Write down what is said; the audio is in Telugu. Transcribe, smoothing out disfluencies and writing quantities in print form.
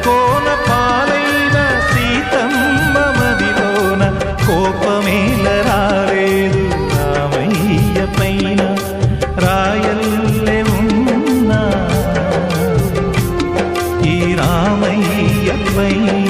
కోన పాలైన సీతమ్మ మదిలోన కోపమేల రాలేదు రామయ్య పైన రాయల్లే ఉన్నా ఈ రామయ్య పైన